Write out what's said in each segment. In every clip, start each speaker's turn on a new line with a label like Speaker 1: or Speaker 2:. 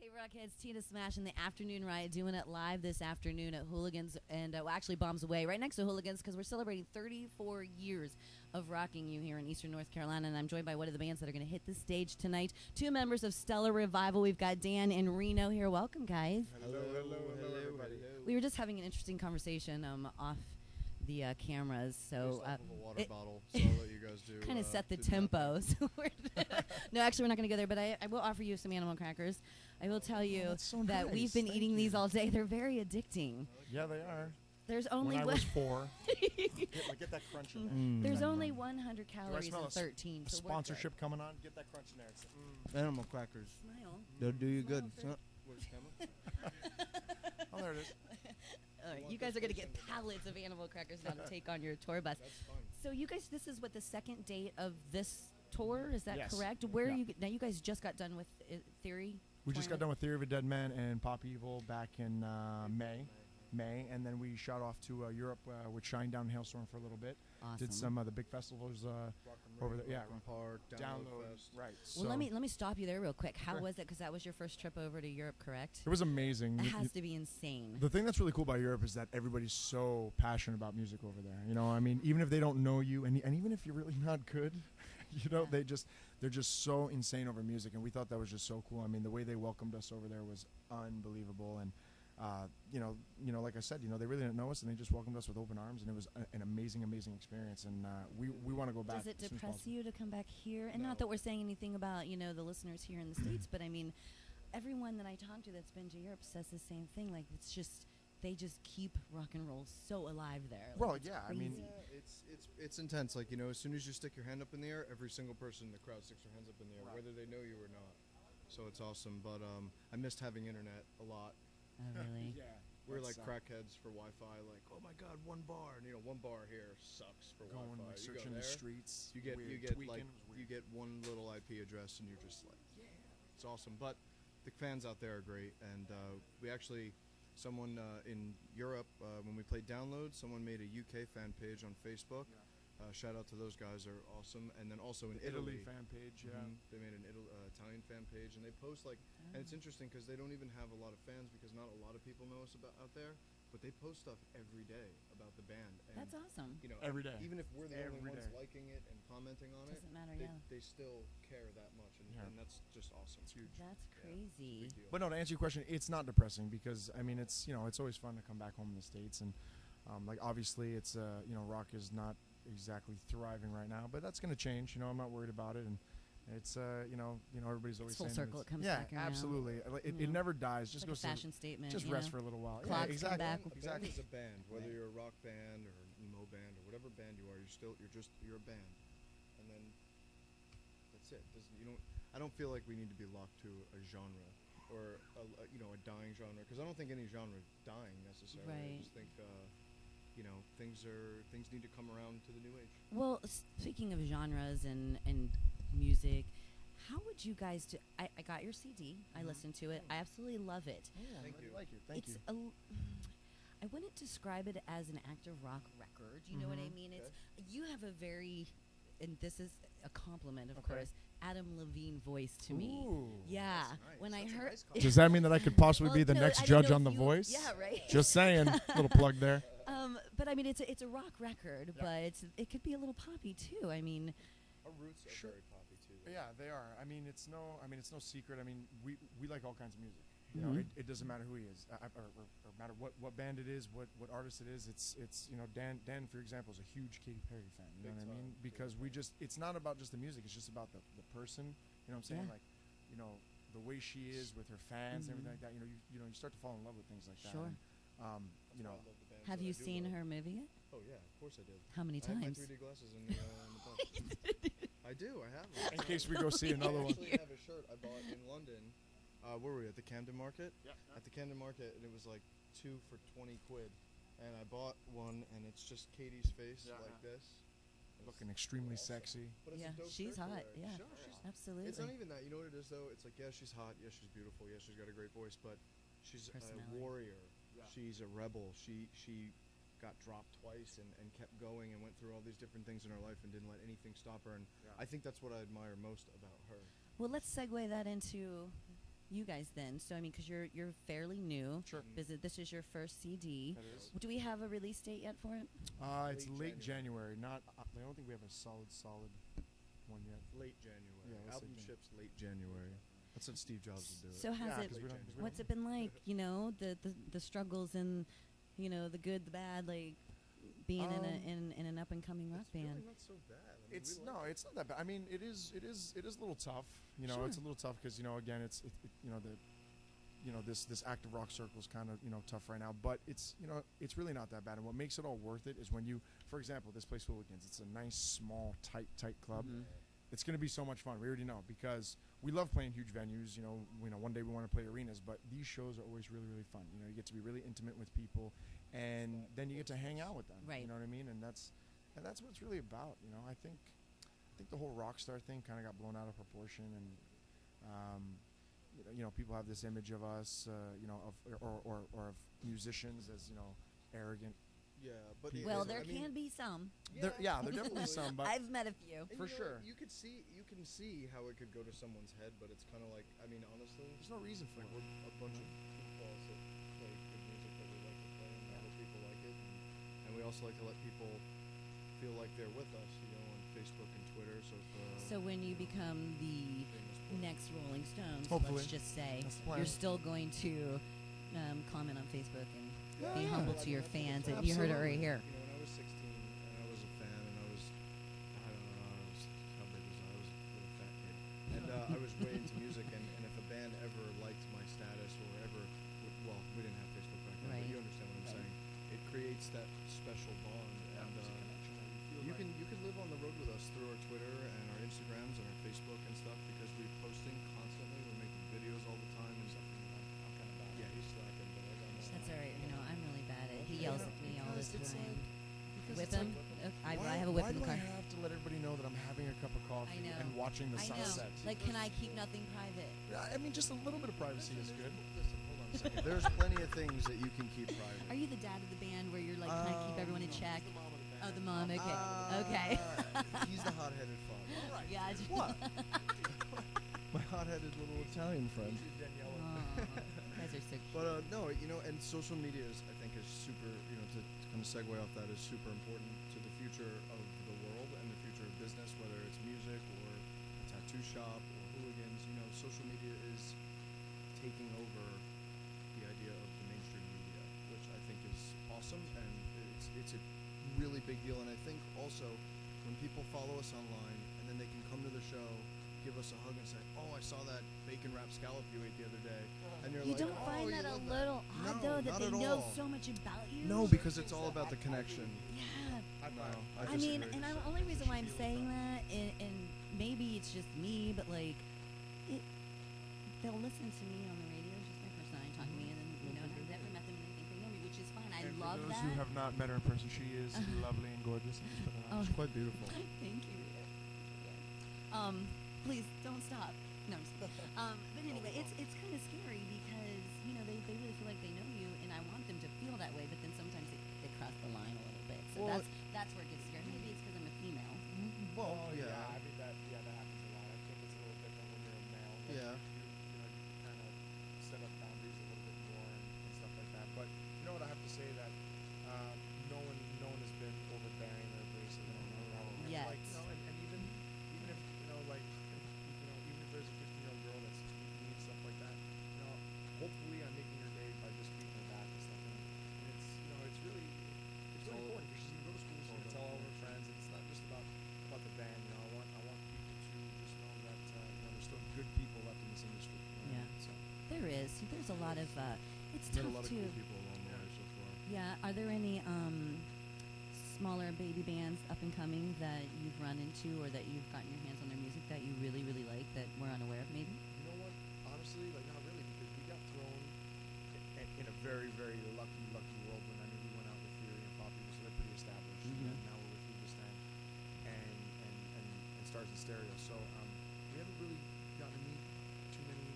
Speaker 1: Hey Rockheads, Tina Smash and the Afternoon Riot doing it live this afternoon at Hooligans and well, actually Bombs Away right next to Hooligans because we're celebrating 34 years of rocking you here in Eastern North Carolina, and I'm joined by one of the bands that are going to hit the stage tonight. Two members of Stellar Revival. We've got Dan and Reno here. Welcome, guys.
Speaker 2: Hello, everybody.
Speaker 1: We were just having an interesting conversation off the cameras, so
Speaker 2: off of a water bottle, so I'll let you guys do.
Speaker 1: Kind of set the tempo. So no, actually, we're not going to go there. But I will offer you some animal crackers. I will tell you that we've been eating these all day. They're very addicting.
Speaker 3: Yeah, they are.
Speaker 1: There's only
Speaker 3: when I was 4. get that crunch in there.
Speaker 1: There's only 100 calories and 13. So
Speaker 3: sponsorship coming on. Get that crunch in there. It's,
Speaker 2: Animal crackers.
Speaker 1: Smile.
Speaker 2: They'll do you good.
Speaker 3: Oh, there it is.
Speaker 1: All right, you guys are going to get pallets of animal crackers now to take on your tour bus.
Speaker 2: That's fun.
Speaker 1: So you guys, this is what, the second date of this tour? Is that
Speaker 3: Yes.
Speaker 1: correct? Where
Speaker 3: Yeah.
Speaker 1: are you? Now you guys just got done with Theory.
Speaker 3: We just got done with Theory of a Dead Man and Pop Evil back in May, and then we shot off to Europe with Shine Down Hailstorm for a little bit.
Speaker 1: Awesome.
Speaker 3: Did some of the big festivals over there. Yeah,
Speaker 2: Park,
Speaker 3: Download.
Speaker 2: Fest.
Speaker 3: Right.
Speaker 1: Well,
Speaker 3: so
Speaker 1: let me stop you there real quick. How
Speaker 3: Sure.
Speaker 1: was it? Because that was your first trip over to Europe, correct?
Speaker 3: It was amazing.
Speaker 1: That has to be insane.
Speaker 3: The thing that's really cool about Europe is that everybody's so passionate about music over there. You know, I mean, even if they don't know you, and even if you're really not good, you know, they're just so insane over music, and we thought that was just so cool. I mean, the way they welcomed us over there was unbelievable, and you know, like I said, you know, they really didn't know us, and they just welcomed us with open arms, and it was an amazing experience, and we want to go back.
Speaker 1: Does it
Speaker 3: as soon as
Speaker 1: depress
Speaker 3: possible.
Speaker 1: you to come back here? And
Speaker 2: No.
Speaker 1: not that we're saying anything about, you know, the listeners here in the States, but I mean, everyone that I talk to that's been to Europe says the same thing. Like, it's just, they just keep rock and roll so alive there. Like,
Speaker 3: Well,
Speaker 1: it's
Speaker 3: yeah, I mean,
Speaker 1: crazy.
Speaker 2: Yeah, it's intense. Like, you know, as soon as you stick your hand up in the air, every single person in the crowd sticks their hands up in the air,
Speaker 3: Right.
Speaker 2: whether they know you or not. So it's awesome. But I missed having internet a lot.
Speaker 1: Oh, really?
Speaker 3: Yeah.
Speaker 2: We're
Speaker 3: That's,
Speaker 2: like crackheads for Wi-Fi. Like, oh my God, one bar. And, you know, one bar here sucks for
Speaker 3: Going
Speaker 2: Wi-Fi.
Speaker 3: like
Speaker 2: You go
Speaker 3: searching the
Speaker 2: there,
Speaker 3: streets.
Speaker 2: You get
Speaker 3: weird, tweaking,
Speaker 2: like
Speaker 3: it was weird.
Speaker 2: you get one little IP address, and you're just like, yeah, it's awesome. But the fans out there are great, and we actually, someone in Europe when we played Download, someone made a UK fan page on Facebook. Shout out to those guys, are awesome. And then also in Italy,
Speaker 3: fan page. Yeah.
Speaker 2: they made an Italian fan page, and they post like, and it's interesting because they don't even have a lot of fans because not a lot of people know us about out there. But they post stuff every day about the band. And,
Speaker 1: That's awesome.
Speaker 2: you know,
Speaker 3: Every day.
Speaker 2: Even if we're the only
Speaker 3: Every
Speaker 2: ones
Speaker 3: day.
Speaker 2: liking it and commenting on
Speaker 1: Doesn't
Speaker 2: it,
Speaker 1: matter, yeah.
Speaker 2: they still care that much, and that's just awesome. It's huge.
Speaker 1: That's crazy.
Speaker 2: Big deal.
Speaker 3: But no, to answer your question, it's not depressing because I mean, it's, you know, it's always fun to come back home in the States, and like obviously it's you know, rock is not exactly thriving right now, but that's going to change. You know, I'm not worried about it, and it's you know, everybody's always
Speaker 1: It's full
Speaker 3: saying
Speaker 1: circle. It comes
Speaker 3: yeah,
Speaker 1: back around.
Speaker 3: absolutely. It
Speaker 1: You know,
Speaker 3: never dies. Just
Speaker 1: Like
Speaker 3: go
Speaker 1: a fashion statement.
Speaker 3: just
Speaker 1: you
Speaker 3: rest
Speaker 1: know?
Speaker 3: for a little while.
Speaker 1: Clocks
Speaker 3: Yeah,
Speaker 1: come
Speaker 3: exactly.
Speaker 1: back.
Speaker 2: A
Speaker 3: Exactly.
Speaker 2: band is a band, whether you're a rock band or emo band or whatever band you are. You're a band, and then that's it. I don't feel like we need to be locked to a genre or you know, a dying genre, because I don't think any genre is dying necessarily.
Speaker 1: Right.
Speaker 2: I just think you know, things need to come around to the new age.
Speaker 1: Well, speaking of genres and music, how would you guys do? I got your CD. I listened to it. I absolutely love it.
Speaker 3: Yeah,
Speaker 2: Thank you.
Speaker 3: Like it. Thank
Speaker 1: It's
Speaker 3: you.
Speaker 1: I wouldn't describe it as an active rock record. You know what I mean? It's you have a very, and this is a compliment, of
Speaker 3: Okay.
Speaker 1: course, Adam Levine voice to me.
Speaker 3: Ooh.
Speaker 1: Yeah,
Speaker 2: That's nice.
Speaker 1: when
Speaker 2: That's
Speaker 1: I
Speaker 2: a
Speaker 1: heard.
Speaker 2: nice compliment.
Speaker 3: Does that mean that I could possibly
Speaker 1: Well,
Speaker 3: be the
Speaker 1: no,
Speaker 3: next
Speaker 1: I don't
Speaker 3: judge
Speaker 1: know
Speaker 3: on
Speaker 1: if
Speaker 3: The
Speaker 1: you-
Speaker 3: Voice?
Speaker 1: Yeah, right.
Speaker 3: Just saying. Little plug there.
Speaker 1: But I mean, it's a rock record,
Speaker 3: Yeah.
Speaker 1: but it could be a little poppy too. I mean,
Speaker 2: Our roots are
Speaker 3: Sure.
Speaker 2: very poppy too. though.
Speaker 3: Yeah, they are. I mean, it's no secret. I mean, we like all kinds of music. You know,
Speaker 1: Mhm.
Speaker 3: it doesn't matter who he is, or matter what band it is, what artist it is. It's you know, Dan, for example, is a huge Katy Perry fan. You know
Speaker 2: Big
Speaker 3: what I mean?
Speaker 2: time,
Speaker 3: Because
Speaker 2: big
Speaker 3: it's not about just the music. It's just about the person. You know what I'm saying?
Speaker 1: Yeah.
Speaker 3: Like, you know, the way she is with her fans and everything like that. You know, you start to fall in love with things like that.
Speaker 1: Sure.
Speaker 3: And,
Speaker 2: That's
Speaker 3: you
Speaker 2: why
Speaker 3: know,
Speaker 2: I love the bands
Speaker 1: have
Speaker 2: that
Speaker 1: you
Speaker 2: I do
Speaker 1: seen
Speaker 2: love.
Speaker 1: her movie yet?
Speaker 2: Oh yeah, of course I did.
Speaker 1: How many
Speaker 2: I have my
Speaker 1: times?
Speaker 2: 3D glasses in the book. I do. I have them.
Speaker 3: in case we go see another
Speaker 2: I
Speaker 3: one.
Speaker 2: actually have a shirt I bought in London. Where were we at the Camden Market?
Speaker 3: Yeah.
Speaker 2: At the Camden Market, and it was like 2 for 20 quid. And I bought one, and it's just Katie's face
Speaker 3: Yeah.
Speaker 2: like this. And
Speaker 3: Looking
Speaker 2: it's
Speaker 3: extremely
Speaker 2: awesome.
Speaker 3: sexy.
Speaker 2: But it's
Speaker 1: Yeah,
Speaker 2: a dope
Speaker 1: she's
Speaker 2: shirt to
Speaker 1: hot,
Speaker 2: wear.
Speaker 1: yeah.
Speaker 2: Sure, she's
Speaker 1: Absolutely.
Speaker 2: It's not even that. You know what it is, though? It's like, yeah, she's hot. Yeah, she's beautiful. Yeah, she's got a great voice. But she's a
Speaker 1: Personality.
Speaker 2: warrior.
Speaker 3: Yeah.
Speaker 2: She's a rebel. She got dropped twice and kept going and went through all these different things in her life and didn't let anything stop her. And
Speaker 3: Yeah.
Speaker 2: I think that's what I admire most about her.
Speaker 1: Well, let's segue that into you guys then. So I mean, because you're fairly new.
Speaker 3: Sure.
Speaker 1: This is your first CD.
Speaker 3: That is.
Speaker 1: Do we have a release date yet for it?
Speaker 3: It's late January. Not. I don't think we have a solid one yet.
Speaker 2: Late January.
Speaker 3: Yeah, let's say
Speaker 2: Album
Speaker 3: Jan-
Speaker 2: ships late January. That's what Steve Jobs would do.
Speaker 1: So has
Speaker 3: Yeah,
Speaker 1: it?
Speaker 3: 'cause we don't- 'cause we
Speaker 1: What's
Speaker 3: don't-
Speaker 1: it been like? You know, the struggles and, you know, the good, the bad, like being in an up and coming rock
Speaker 2: It's
Speaker 1: band.
Speaker 2: really not so bad. I mean,
Speaker 3: It's
Speaker 2: we like
Speaker 3: it's not that bad. I mean, it is a little tough. You know,
Speaker 1: Sure.
Speaker 3: it's a little tough because, you know, again, it's you know, this active rock circle is kind of, you know, tough right now. But it's, you know, it's really not that bad. And what makes it all worth it is when you, for example, this place Hooligans. It's a nice, small, tight club.
Speaker 1: Mm-hmm.
Speaker 3: It's going to be so much fun. We already know because we love playing huge venues. You know, one day we want to play arenas, but these shows are always really, really fun. You know, you get to be really intimate with people, and then you get to hang out with them.
Speaker 1: Right.
Speaker 3: You know what I mean? And that's what it's really about. You know, I think the whole rock star thing kind of got blown out of proportion, and you know, people have this image of us, you know, or of musicians as, you know, arrogant.
Speaker 2: Yeah, but
Speaker 1: Well,
Speaker 2: I
Speaker 1: there
Speaker 2: mean,
Speaker 1: can be some.
Speaker 3: There definitely some, but
Speaker 1: I've met a few.
Speaker 2: and
Speaker 3: for
Speaker 2: you know,
Speaker 3: sure.
Speaker 2: you can see how it could go to someone's head, but it's kind of like, I mean, honestly,
Speaker 3: there's no reason for
Speaker 2: like
Speaker 3: it.
Speaker 2: we're a bunch of goofballs that play good music that we like to play, and I hope people like it, and we also like to let people feel like they're with us, you know, on Facebook and Twitter. So if,
Speaker 1: So when you become the
Speaker 2: famous person-
Speaker 1: next Rolling Stones,
Speaker 3: Hopefully.
Speaker 1: let's just say,
Speaker 3: That's the plan.
Speaker 1: you're still going to comment on Facebook and
Speaker 3: Yeah,
Speaker 1: be
Speaker 3: yeah.
Speaker 1: humble
Speaker 2: Well,
Speaker 1: to your
Speaker 2: I mean,
Speaker 1: fans.
Speaker 2: that's
Speaker 1: And you heard it right
Speaker 3: Absolutely.
Speaker 1: here.
Speaker 2: You know, when I was 16 and I was a fan, and I don't know, how big was I? I was a little fat kid, and I was way into music. And if a band ever liked my status or ever, well, we didn't have Facebook back then,
Speaker 1: Right.
Speaker 2: but you understand what I'm saying. It creates that special bond, and you can live on the road with us through our Twitter and our Instagrams and our Facebook and stuff because we're posting constantly. We're making videos all the time and stuff. Yeah, he's slacking, but I got more.
Speaker 1: That's all right. You know, I'm really bad at it. He yells at me all the
Speaker 3: Because it's
Speaker 1: time.
Speaker 3: because
Speaker 1: Whip
Speaker 3: it's
Speaker 1: him?
Speaker 3: like,
Speaker 1: Okay, I have a whip
Speaker 3: why
Speaker 1: in the
Speaker 3: do
Speaker 1: car.
Speaker 3: I have to let everybody know that I'm having a cup of coffee
Speaker 1: know.
Speaker 3: and watching the
Speaker 1: I know.
Speaker 3: sunset?
Speaker 1: Like, can I keep nothing private?
Speaker 3: Yeah, I mean, just a little bit of privacy is good.
Speaker 2: Listen, hold on a second. There's plenty of things that you can keep private.
Speaker 1: Are you the dad of the band where you're like trying to keep everyone in check? Oh, the mom. Okay.
Speaker 2: Ah,
Speaker 1: Okay.
Speaker 2: He's the hot-headed father.
Speaker 3: All right.
Speaker 1: Yeah.
Speaker 2: What? My hot-headed little Italian friend.
Speaker 1: Oh, you guys are so cute.
Speaker 2: But no, you know, and social media is, I think, is super. You know, to kind of segue off that, is super important to the future of the world and the future of business, whether it's music or a tattoo shop or hooligans. You know, social media is taking over the idea of the mainstream media, which I think is awesome, and it's a really big deal. And I think also when people follow us online and then they can come to the show, give us a hug and say, "Oh, I saw that bacon wrapped scallop you ate the other day," and you're
Speaker 1: You
Speaker 2: like,
Speaker 1: don't
Speaker 2: "Oh,
Speaker 1: find
Speaker 2: you
Speaker 1: that a
Speaker 2: love
Speaker 1: little
Speaker 2: No,
Speaker 1: odd though that
Speaker 2: not
Speaker 1: they
Speaker 2: at
Speaker 1: know
Speaker 2: all.
Speaker 1: so much about you?
Speaker 2: No, because it's all about the connection.
Speaker 1: Yeah.
Speaker 2: No,
Speaker 1: I mean,
Speaker 2: disagree.
Speaker 1: and the only reason why I'm saying that, and maybe it's just me, but like, they'll listen to me on the radio, it's just my personality talking to me, and then you know, I've never met them and they think they know me, which is fine. I
Speaker 3: And
Speaker 1: love
Speaker 3: for those
Speaker 1: that.
Speaker 3: who have not met her in person, she is lovely and gorgeous. And just put it out.
Speaker 1: Oh,
Speaker 2: It's quite beautiful.
Speaker 1: thank you. Please don't stop. No, I'm just kidding. But anyway, it's kind of scary because you know they really feel like they know you, and I want them to feel that way, but then sometimes they cross the line a little bit. So
Speaker 2: Well,
Speaker 1: that's where it gets scary. Maybe it's because I'm a female.
Speaker 2: Well,
Speaker 3: Oh,
Speaker 2: yeah.
Speaker 3: I mean that happens a lot. I think it's a little different when you're a male. Like,
Speaker 2: Yeah.
Speaker 3: you kind of set up boundaries a little bit more and stuff like that. But you know what, I have to say that no one has been overbearing or abrasive or
Speaker 1: Yet.
Speaker 3: like, you know, and even if you know, like, you know, even if there's a 15-year-old girl that's tweeting me and stuff like that, you know, hopefully I'm making her day by just tweeting her back and stuff. And it's, you know, it's really
Speaker 2: all-
Speaker 3: important because she's gonna go to school, she's gonna tell all her friends. And it's not just about the band. You know, I want people to just know that you know, there's still good people left in this industry. You know?
Speaker 1: Yeah.
Speaker 3: So,
Speaker 1: There is. There's a lot of. It's
Speaker 2: Met a
Speaker 1: tough
Speaker 2: lot of
Speaker 1: to.
Speaker 2: cool people along the way so far.
Speaker 1: Yeah. Are there any smaller baby bands up and coming that you've run into or that you've gotten your hands on their music that you really like that we're unaware of? Maybe.
Speaker 3: you know what? Honestly, like not really, because we got thrown in a very lucky world when I mean we went out with Theory and Poppy, so they're pretty established.
Speaker 1: Mhm.
Speaker 3: And now we're with Hoobastand and Stars and Stereo. So we haven't really gotten to meet too many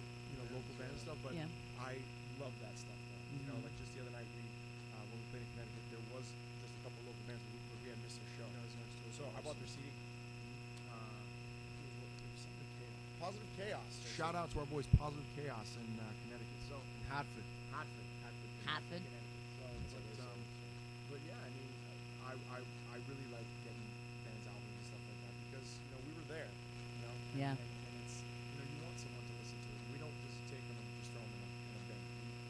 Speaker 3: local bands and stuff, but
Speaker 1: Yeah.
Speaker 3: I love that stuff. Though. You know,
Speaker 1: Mhm.
Speaker 3: like just the other night when we played in Connecticut, there was just a couple local bands where we had missed their show. So I bought their CD. It was something K-Dot. Positive Chaos. Shout out to our boys, Positive Chaos in Connecticut. So
Speaker 2: In Hartford.
Speaker 1: Hartford.
Speaker 3: Connecticut. But yeah, I mean, I really like getting bands albums and stuff like that because we were there,
Speaker 1: Yeah.
Speaker 3: and it's you want someone to listen to it. We don't just take them and just throw them in a bin.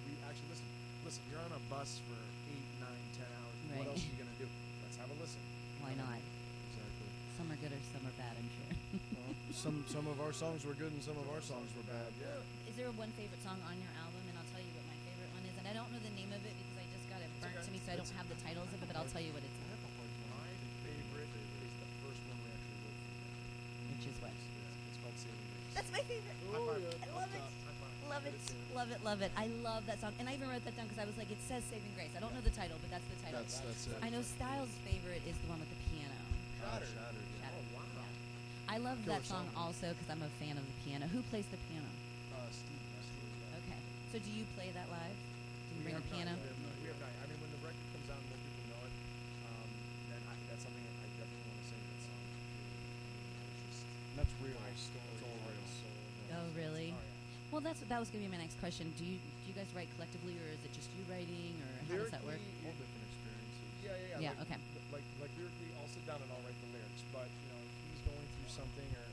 Speaker 3: We actually listen. Listen, you're on a bus for 8, 9, 10 hours.
Speaker 1: Right.
Speaker 3: What else are you gonna do? Let's have a listen.
Speaker 1: Why not?
Speaker 2: Exactly.
Speaker 1: Some are good or some are bad, I'm sure.
Speaker 2: Well, some of our songs were good and some of our songs were bad.
Speaker 3: Yeah.
Speaker 1: Is there one favorite song on your album? And I'll tell you what my favorite one is. And I don't know the name of it because I just got it burnt
Speaker 3: okay.
Speaker 1: to me, so I don't have the titles of it, but I'll tell you what it's
Speaker 3: My favorite is the first one we actually wrote for them.
Speaker 1: which is what.
Speaker 3: It's called Saving Grace.
Speaker 1: That's my favorite. I love it. Love it. Love it. Love it. I love that song. And I even wrote that down because I was like, it says Saving Grace. I don't know the title, but that's the title.
Speaker 2: That's it.
Speaker 1: I know Styles' favorite is the one with the piano.
Speaker 2: Shattered.
Speaker 1: Shattered.
Speaker 3: Oh, wow.
Speaker 1: Yeah. I love
Speaker 2: Killer
Speaker 1: that song
Speaker 2: song.
Speaker 1: also because I'm a fan of the piano. Who plays the piano?
Speaker 3: Steve.
Speaker 1: Okay. So do you play that live? Do you bring the piano?
Speaker 3: We have not. I mean, when the record comes out and more people know it, then that's something that I definitely want to sing that song.
Speaker 2: That's real.
Speaker 3: It's all real.
Speaker 1: Oh, really?
Speaker 3: Oh, yeah.
Speaker 1: Well, that was going to be my next question. Do you guys write collectively, or is it just you writing, or how does that work?
Speaker 2: All different experiences.
Speaker 3: Yeah.
Speaker 1: Yeah, okay.
Speaker 3: Like lyrically, I'll sit down and I'll write the lyrics. But if he's going through something or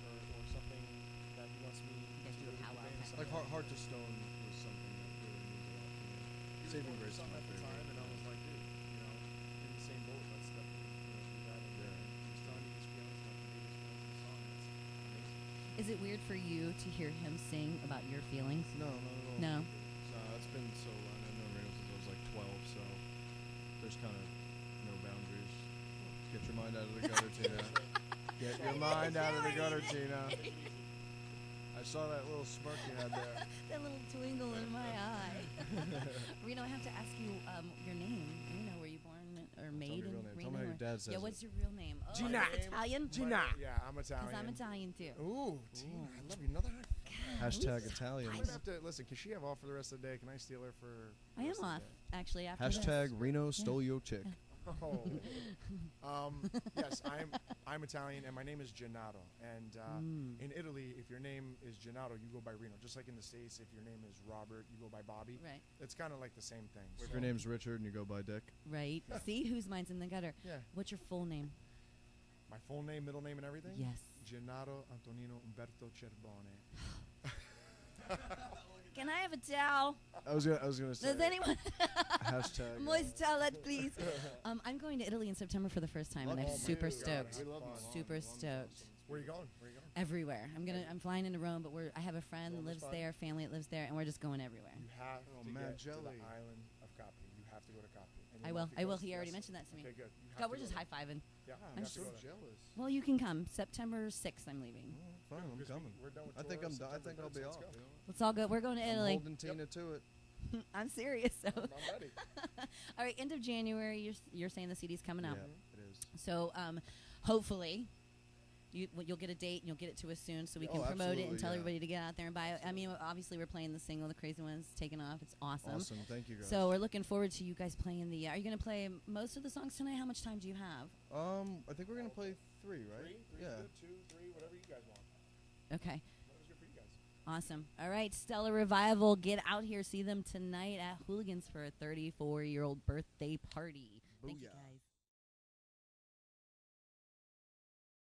Speaker 3: something that he wants me
Speaker 1: You guys
Speaker 3: to
Speaker 1: do a
Speaker 3: with the
Speaker 1: powwow
Speaker 3: band,
Speaker 1: kind of
Speaker 2: Like Heart to Stone was something that really means a lot to me.
Speaker 3: he was
Speaker 2: Saving
Speaker 3: going
Speaker 2: Grace is
Speaker 3: through something
Speaker 2: my
Speaker 3: at the
Speaker 2: favorite.
Speaker 3: time, and I was like, dude, in the same boat. Let's definitely do that. And
Speaker 2: Yeah.
Speaker 3: he was telling me his feelings, and I conveyed his feelings in the song. And it's amazing.
Speaker 1: Is it weird for you to hear him sing about your feelings?
Speaker 2: No, not at all.
Speaker 1: No.
Speaker 2: It's been so long. I've known Reno since I was like 12, so there's kind of no boundaries. Get your mind out of the gutter, Tina. Get your mind out of the gutter, Tina. I saw that little smirk you had there.
Speaker 1: That little twinkle in my eye. Reno, I have to ask you your name. Reno, were you born or made
Speaker 2: your
Speaker 1: in
Speaker 2: real name.
Speaker 1: Reno?
Speaker 2: Tell me how your
Speaker 1: or-
Speaker 2: dad says
Speaker 1: Yeah,
Speaker 2: it.
Speaker 1: what's your real name? Oh,
Speaker 3: Gina.
Speaker 1: is it Italian?
Speaker 3: Gina. Yeah, I'm Italian.
Speaker 1: Because I'm Italian too.
Speaker 3: Ooh, Tina, I love you. Another high five.
Speaker 2: Hashtag Italian.
Speaker 3: I'm gonna have to listen. Can she have off for the rest of the day? Can I steal her for?
Speaker 1: I
Speaker 3: the
Speaker 1: am
Speaker 3: rest of the
Speaker 1: off,
Speaker 3: day?
Speaker 1: actually, after
Speaker 2: Hashtag
Speaker 1: this.
Speaker 2: Reno stole your chick.
Speaker 3: Oh. Yes, I'm Italian, and my name is Gennaro. And in Italy, if your name is Gennaro, you go by Reno. Just like in the States, if your name is Robert, you go by Bobby.
Speaker 1: Right,
Speaker 3: It's kind of like the same thing.
Speaker 2: If
Speaker 3: So-
Speaker 2: your name's Richard and you go by Dick.
Speaker 1: right. See whose mind's in the gutter.
Speaker 3: Yeah.
Speaker 1: What's your full name?
Speaker 3: My full name, middle name, and everything?
Speaker 1: Yes.
Speaker 3: Gennaro Antonino Umberto Cerbone.
Speaker 1: Can I have a towel?
Speaker 2: I was gonna say.
Speaker 1: Does anyone?
Speaker 2: Hashtag.
Speaker 1: Moist towelette, please. I'm going to Italy in September for the first time, and I'm
Speaker 3: Oh my
Speaker 1: super
Speaker 3: God.
Speaker 1: stoked.
Speaker 3: We love
Speaker 2: Milan.
Speaker 1: Super
Speaker 2: Milan's
Speaker 1: stoked.
Speaker 2: awesome.
Speaker 3: Where you going?
Speaker 1: Everywhere. I'm flying into Rome, but I have a friend
Speaker 3: Rome
Speaker 1: that
Speaker 3: is
Speaker 1: lives
Speaker 3: fun.
Speaker 1: there, family that lives there, and we're just going everywhere.
Speaker 3: You have
Speaker 2: Oh,
Speaker 3: to
Speaker 2: mad
Speaker 3: get to the
Speaker 2: jelly.
Speaker 3: island of Capri. You have to go to Capri. And
Speaker 1: I
Speaker 3: your
Speaker 1: will.
Speaker 3: Amalfi
Speaker 1: I will.
Speaker 3: Coast,
Speaker 1: He already
Speaker 3: yes.
Speaker 1: mentioned that to me.
Speaker 3: Okay, good. You have
Speaker 1: God,
Speaker 3: to
Speaker 1: we're
Speaker 3: go
Speaker 1: just
Speaker 3: there.
Speaker 1: high fiving.
Speaker 3: Yeah,
Speaker 2: I'm
Speaker 3: you have to
Speaker 2: so
Speaker 3: go there.
Speaker 2: jealous.
Speaker 1: Well, you can come. September 6th, I'm leaving.
Speaker 2: Fine, I'm
Speaker 3: Because
Speaker 2: coming.
Speaker 3: we're done with
Speaker 2: I think I'm
Speaker 3: tours,
Speaker 2: done. I think
Speaker 3: September
Speaker 2: I'll be
Speaker 3: 3rd,
Speaker 2: off.
Speaker 3: let's go.
Speaker 1: Let's all go. We're going to
Speaker 2: I'm
Speaker 1: Italy.
Speaker 2: holding Tina to it.
Speaker 1: I'm serious. So,
Speaker 3: I'm ready.
Speaker 1: all right. End of January. You're saying the CD's coming out.
Speaker 2: Yeah, it is.
Speaker 1: So, hopefully, you'll get a date and you'll get it to us soon, so we can
Speaker 2: Oh,
Speaker 1: promote it and
Speaker 2: absolutely,
Speaker 1: tell
Speaker 2: yeah.
Speaker 1: everybody to get out there and buy it. I mean, obviously, we're playing the single, "The Crazy One's taking off." It's awesome.
Speaker 2: Awesome. Thank you guys.
Speaker 1: So we're looking forward to you guys playing the. Are you going to play most of the songs tonight? How much time do you have?
Speaker 2: I think we're gonna play 3, right?
Speaker 3: Three,
Speaker 2: Yeah.
Speaker 3: good, 2, 3, whatever you guys want.
Speaker 1: Okay.
Speaker 3: Whatever's good for you guys.
Speaker 1: Awesome. All right, Stellar Revival. Get out here. See them tonight at Hooligans for a 34-year-old birthday party. Thank you,
Speaker 2: Booyah.
Speaker 1: guys.